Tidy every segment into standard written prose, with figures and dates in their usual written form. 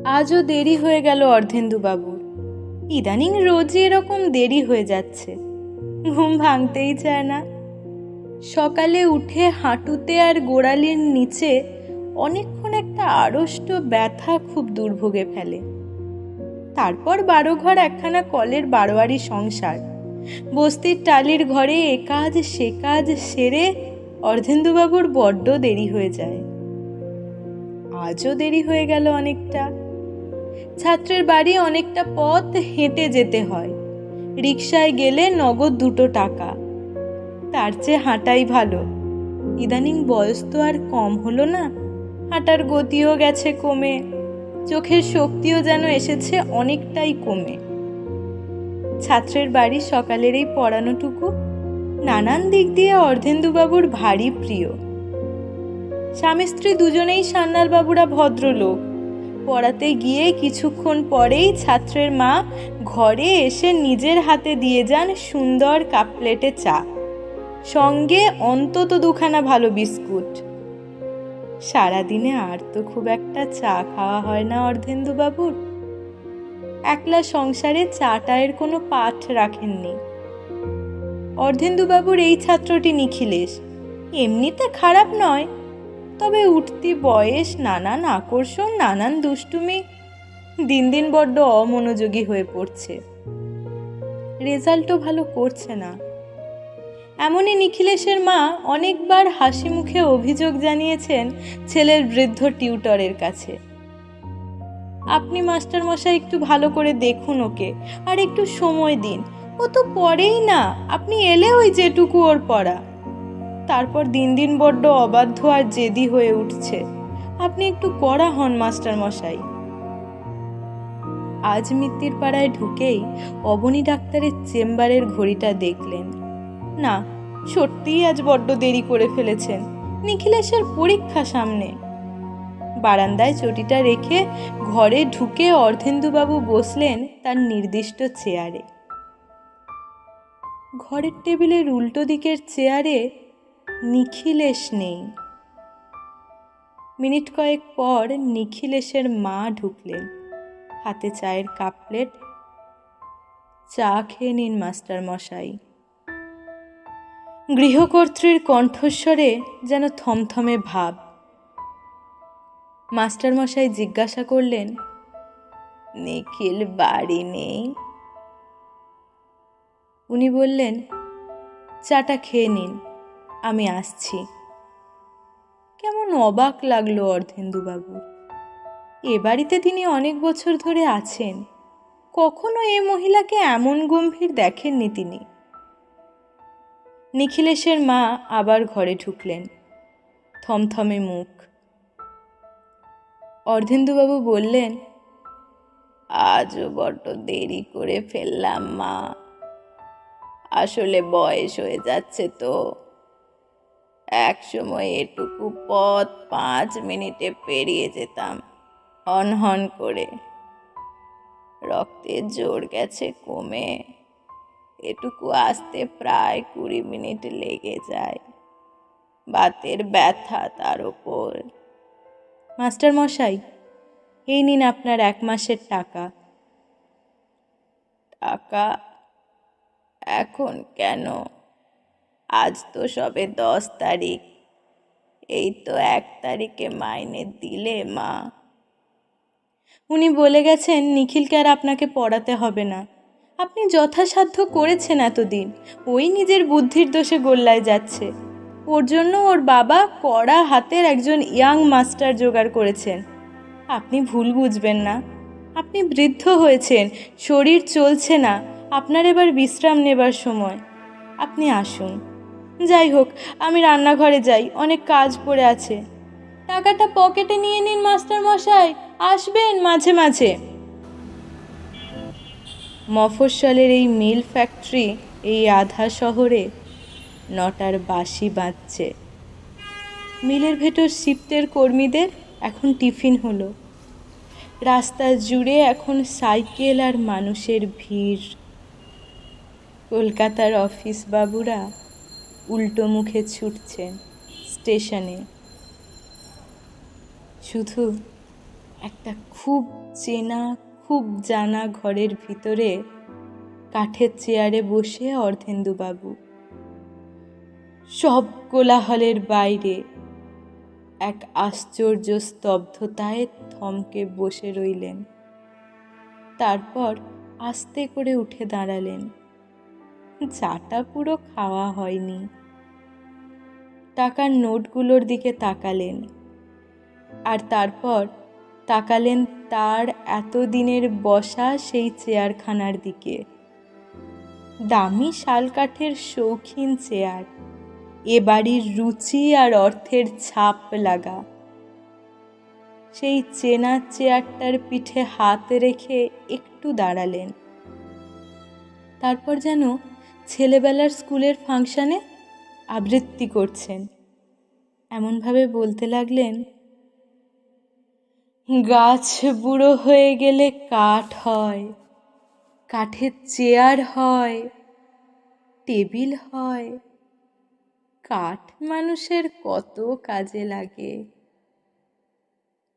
আজও দেরি হয়ে গেল অর্ধেন্দুবাবুর। ইদানিং রোজই এরকম দেরি হয়ে যাচ্ছে, ঘুম ভাঙতেই চায় না। সকালে উঠে হাঁটুতে আর গোড়ালির নিচে অনেকক্ষণ একটা আড়ষ্ট ব্যথা খুব দুর্ভোগে ফেলে। তারপর 12 ঘর একখানা কলের বারোয়ারি সংসার, বস্তির টালির ঘরে এ কাজ সে কাজ সেরে অর্ধেন্দুবাবুর বড্ড দেরি হয়ে যায়। আজও দেরি হয়ে গেল অনেকটা। ছাত্রের বাড়ি অনেকটা পথ হেঁটে যেতে হয়, রিকশায় গেলে নগদ 2 টাকা। তার চেয়ে হাঁটাই ভালো। ইদানিং বয়স তো আর কম হলো না, হাঁটার গতিও গেছে কমে, চোখের শক্তিও যেন এসেছে অনেকটাই কমে। ছাত্রের বাড়ি সকালের এই পড়ানোটুকু নানান দিক দিয়ে অর্ধেন্দুবাবুর ভারী প্রিয়। স্বামী স্ত্রী দুজনেই সান্যালবাবুরা ভদ্রলোক। পড়াতে গিয়ে কিছুক্ষণ পরেই ছাত্রের মা ঘরে এসে নিজের হাতে দিয়ে যান সুন্দর কাপ প্লেটে চা, সঙ্গে অন্তত 2খানা ভালো বিস্কুট। সারাদিনে আর তো খুব একটা চা খাওয়া হয় না অর্ধেন্দুবাবুর। একলা সংসারে চাটায়ের কোনো পাঠ রাখেননি। অর্ধেন্দুবাবুর এই ছাত্রটি নিখিলেশ এমনিতে খারাপ নয়, তবে উঠতি বয়স, নানান আকর্ষণ, নানান দুষ্টুমি, দিন দিন বড্ড অমনোযোগী হয়ে পড়ছে। রেজাল্টও ভালো করছে না। এমনই নিখিলেশের মা অনেকবার হাসি মুখে অভিযোগ জানিয়েছেন ছেলের বৃদ্ধ টিউটরের কাছে। আপনি মাস্টারমশাই একটু ভালো করে দেখুন ওকে, আর একটু সময় দিন। ও তো পড়েই না, আপনি এলে ওই যেটুকু ওর পড়া। তারপর দিন দিন বড্ড অবাধ্য আর জেদি হয়ে উঠছে। আপনি একটু কড়া হন মাস্টারমশাই। আজ মিত্তির পাড়ায় ঢুকেই অবনী ডাক্তারের চেম্বারের ঘড়িটা দেখলেন। না, সত্যিই আজ বড্ড দেরি করে ফেলেছেন। নিখিলেশের পরীক্ষা সামনে। বারান্দায় চটিটা রেখে ঘরে ঢুকে অর্ধেন্দুবাবু বসলেন তার নির্দিষ্ট চেয়ারে। ঘরের টেবিলের উল্টো দিকের চেয়ারে নিখিলেশ নেই। মিনিট কয়েক পর নিখিলেশের মা ঢুকলেন, হাতে চায়ের কাপ প্লেট। চা খেয়ে নিন মাস্টার মশাই। গৃহকর্ত্রীর কণ্ঠস্বরে যেন থমথমে ভাব। মাস্টার মশাই জিজ্ঞাসা করলেন, নিখিল বাড়ি নেই? উনি বললেন, চাটা খেয়ে নিন, আমি আসছি। কেমন অবাক লাগলো অর্ধেন্দুবাবু। এ বাড়িতে তিনি অনেক বছর ধরে আছেন, কখনো এ মহিলাকে এমন গম্ভীর দেখেননি তিনি। নিখিলেশের মা আবার ঘরে ঢুকলেন, থমথমে মুখ। অর্ধেন্দুবাবু বললেন, আজও বড্ড দেরি করে ফেললাম মা, আসলে বয়স হয়ে যাচ্ছে তো। এক সময় এটুকু পথ 5 মিনিটে পেরিয়ে যেতাম হন করে। রক্তের জোর গেছে কমে, এটুকু আসতে প্রায় 20 মিনিট লেগে যায়। বাতের ব্যথা তার ওপর। মাস্টার মশাই, এই নিন আপনার 1 মাসের টাকা। টাকা? এখন কেন? আজ তো সবে 10 তারিখ, এই তো 1 তারিখে মাইনে দিলে মা। উনি বলে গেছেন নিখিলকে আর আপনাকে পড়াতে হবে না। আপনি যথাসাধ্য করেছেন এতদিন, ওই নিজের বুদ্ধির দোষে গোল্লায় যাচ্ছে। ওর জন্য ওর বাবা কড়া হাতের একজন ইয়াং মাস্টার জোগাড় করেছেন। আপনি ভুল বুঝবেন না। আপনি বৃদ্ধ হয়েছেন, শরীর চলছে না, আপনার এবার বিশ্রাম নেবার সময়। আপনি আসুন। যাই হোক, আমি রান্নাঘরে যাই, অনেক কাজ পড়ে আছে। টাকাটা পকেটে নিয়ে নিন মাস্টার মশাই, আসবেন মাঝে মাঝে। মফস্বলের এই মিল ফ্যাক্টরি, এই আধা শহরে 9টার বাঁশি বাজছে। মিলের ভেতর শিফটের কর্মীদের এখন টিফিন হলো। রাস্তা জুড়ে এখন সাইকেল আর মানুষের ভিড়। কলকাতার অফিস বাবুরা উল্টো মুখে ছুটছেন স্টেশনে। শুধু একটা খুব চেনা খুব জানা ঘরের ভিতরে কাঠের চেয়ারে বসে অর্ধেন্দুবাবু। সব কোলাহলের বাইরে এক আশ্চর্য স্তব্ধতায় থমকে বসে রইলেন। তারপর আস্তে করে উঠে দাঁড়ালেন। চাটা পুরো খাওয়া হয়নি। টাকার নোটগুলোর দিকে তাকালেন, আর তারপর তাকালেন তার এতদিনের বসা সেই চেয়ারখানার দিকে। দামি শালকাঠের শৌখিন চেয়ার, এ বাড়ির রুচি আর অর্থের ছাপ লাগা। সেই চেনা চেয়ারটার পিঠে হাত রেখে একটু দাঁড়ালেন। তারপর যেন ছেলেবেলার স্কুলের ফাংশনে আবৃত্তি করছেন, এমনভাবে বলতে লাগলেন, গাছ বুড়ো হয়ে গেলে কাঠ হয়, কাঠের চেয়ার হয়, টেবিল হয়। কাঠ মানুষের কত কাজে লাগে।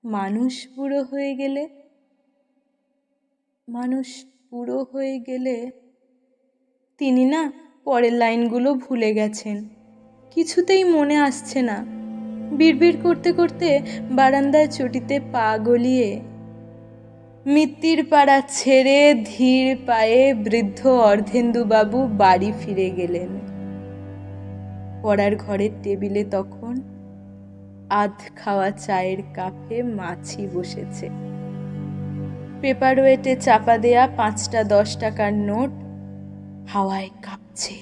মানুষ বুড়ো হয়ে গেলে, মানুষ বুড়ো হয়ে গেলে। তিনি না পরের লাইনগুলো ভুলে গেছেন, কিছুতেই মনে আসছে না। বিড়বিড় করতে করতে বারান্দায় চটিতে পা গলিয়ে মিত্তির পাড়া ছেড়ে ধীর পায়ে বৃদ্ধ অর্ধেন্দুবাবু বাড়ি ফিরে গেলেন। পড়ার ঘরের টেবিলে তখন আধ খাওয়া চায়ের কাপে মাছি বসেছে। পেপার ওয়েটে চাপা দেয়া 5টা 10 টাকার নোট হাওয়ায় কাঁপছে।